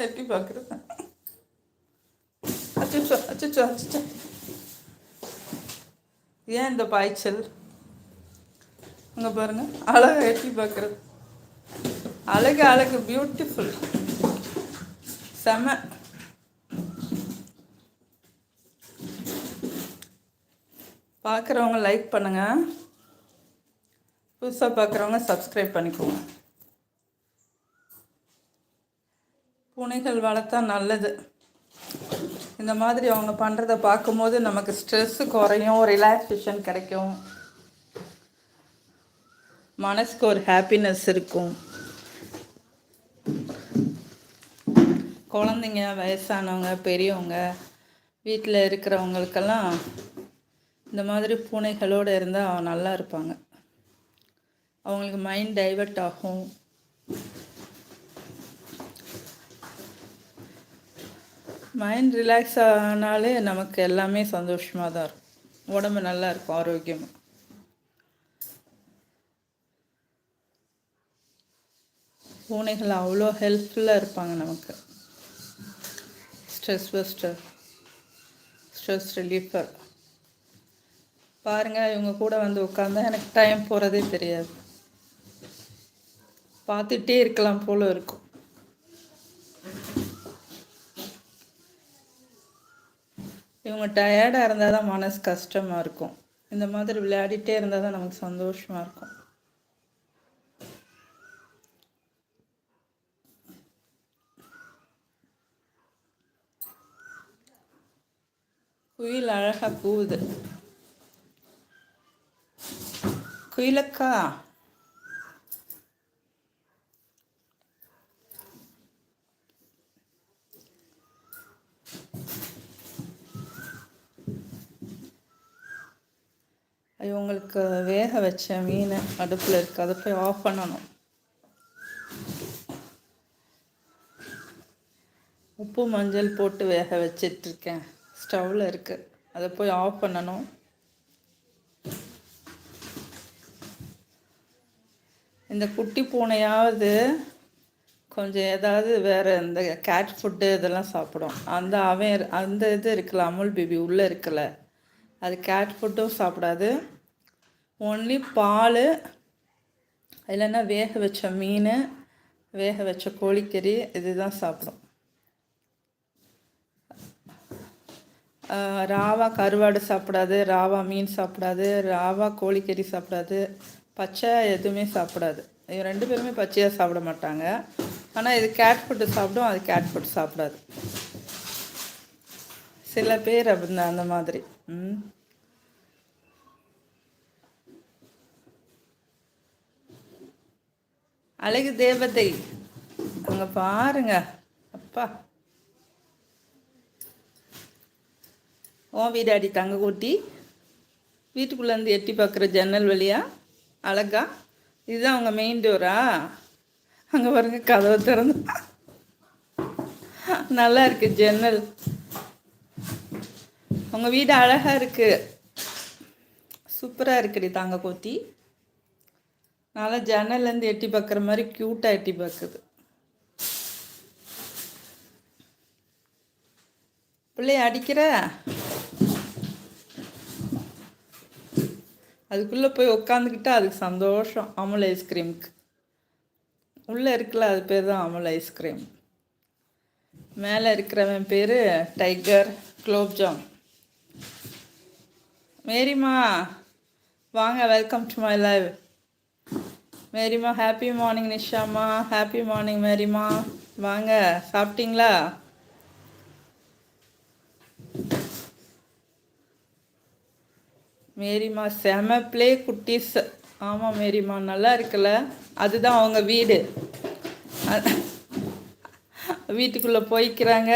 எப்படி பார்க்குறது? அச்சோ அச்சோ அச்சோ, ஏன் இந்த பாய்ச்சல்? அங்கே பாருங்க, அழகா எப்படி பார்க்குறது? அழகு அழகு, பியூட்டிஃபுல், செம. பார்க்குறவங்க லைக் பண்ணுங்கள், புதுசாக பார்க்குறவங்க சப்ஸ்கிரைப் பண்ணிக்கோங்க. பூனைகள் வளர்த்தா நல்லது. இந்த மாதிரி அவங்க பண்ணுறத பார்க்கும்போது நமக்கு ஸ்ட்ரெஸ்ஸு குறையும், ரிலாக்ஸேஷன் கிடைக்கும், மனசுக்கு ஒரு ஹாப்பினஸ் இருக்கும். குழந்தைங்க, வயசானவங்க, பெரியவங்க, வீட்டில் இருக்கிறவங்களுக்கெல்லாம் இந்த மாதிரி பூனைகளோடு இருந்தால் நல்லா இருப்பாங்க. அவங்களுக்கு மைண்ட் டைவர்ட் ஆகும். மைண்ட் ரிலாக்ஸ் ஆனாலே நமக்கு எல்லாமே சந்தோஷமாக தான் இருக்கும், உடம்பு நல்லா இருக்கும், ஆரோக்கியமாக. பூனைகள் அவ்வளோ ஹெல்ப்ஃபுல்லாக இருப்பாங்க நமக்கு. ஸ்ட்ரெஸ் பஸ்டர், ஸ்ட்ரெஸ் ரிலீஃபர். பாருங்கள், இவங்க கூட வந்து உட்காந்தா எனக்கு டைம் போகிறதே தெரியாது, பார்த்துட்டே இருக்கலாம் போல இருக்கும். இவங்க டயர்டாக இருந்தால் தான் மனசு கஷ்டமாக இருக்கும். இந்த மாதிரி விளையாடிட்டே இருந்தால் தான் நமக்கு சந்தோஷமாக இருக்கும். குயில் அழகாக கூவுது. குயிலக்கா, இவங்களுக்கு வேக வச்ச மீன் அடுப்பில் இருக்குது, அதை போய் ஆஃப் பண்ணணும். உப்பு மஞ்சள் போட்டு வேக வச்சிட்ருக்கேன், ஸ்டவ்வில் இருக்குது, அதை போய் ஆஃப் பண்ணணும். இந்த குட்டி பூனையாவது கொஞ்சம் ஏதாவது வேறு இந்த கேட் ஃபுட்டு இதெல்லாம் சாப்பிடும். அந்த இது இருக்குல்ல, அமுல் பேபி உள்ளே இருக்குல்ல, அது கேட் ஃபுட்டும் சாப்பிடாது. ஒன்லி பால், இல்லைன்னா வேக வச்ச மீன், வேக வச்ச கோழிக்கறி, இதுதான் சாப்பிடும். ராவா கருவாடு சாப்பிடாது, ராவா மீன் சாப்பிடாது, ராவா கோழிக்கறி சாப்பிடாது, பச்சை எதுவுமே சாப்பிடாது. இது ரெண்டு பேருமே பச்சையாக சாப்பிட மாட்டாங்க. ஆனால் இது கேட் ஃபுட்டு சாப்பிடும், அது கேட் ஃபுட் சாப்பிடாது. சில பேர் அந்த மாதிரி. அழகு தேவதை, அங்கே பாருங்க. அப்பா, ஓ வீடாடி தங்க கூட்டி, வீட்டுக்குள்ளேருந்து எட்டி பார்க்குற ஜன்னல் வழியா அழகா. இதுதான் அவங்க மெயின் டோரா? அங்கே பாருங்க, கதவை திறந்து நல்லா இருக்கு ஜன்னல். உங்கள் வீடு அழகாக இருக்குது, சூப்பராக இருக்குடி தாங்க கூத்தி. நல்லா ஜன்னல்லேருந்து எட்டி பார்க்குற மாதிரி க்யூட்டாக எட்டி பார்க்குது. பிள்ளைய அடிக்கிற, அதுக்குள்ளே போய் உக்காந்துக்கிட்டா அதுக்கு சந்தோஷம். அமுல் ஐஸ்கிரீமுக்கு உள்ளே இருக்குல்ல, அது பேர் தான் அமுல் ஐஸ்கிரீம். மேலே இருக்கிறவன் பேர் டைகர் குலோப்ஜாம். மேரிமா வாங்க, வெல்கம் டு மை லைவ். மேரிமா ஹாப்பி மார்னிங். நிஷாமா ஹாப்பி மார்னிங். மேரிமா வாங்க, சாப்பிட்டீங்களா? மேரிமா செம ப்ளே குட்டீஸ். ஆமாம் மேரிமா, நல்லா இருக்குல்ல? அதுதான் அவங்க வீடு. வீட்டுக்குள்ளே போய்க்கிறாங்க.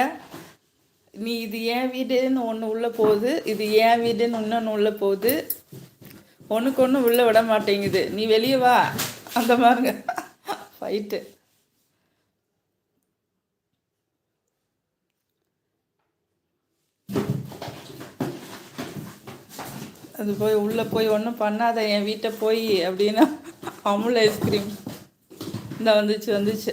நீ இது ஏன் வீடுன்னு ஒன்று உள்ளே போகுது, இது ஏன் வீடுன்னு இன்னொன்று உள்ளே போகுது. ஒன்றுக்கு ஒன்று உள்ளே விட மாட்டேங்குது. நீ வெளியே வா, அந்த மாதிரிங்க ஃபைட்டு. அது போய் உள்ளே போய் ஒன்றும் பண்ணாத என் வீட்டை போய் அப்படின்னா அமுல் ஐஸ்கிரீம் இந்த வந்துச்சு.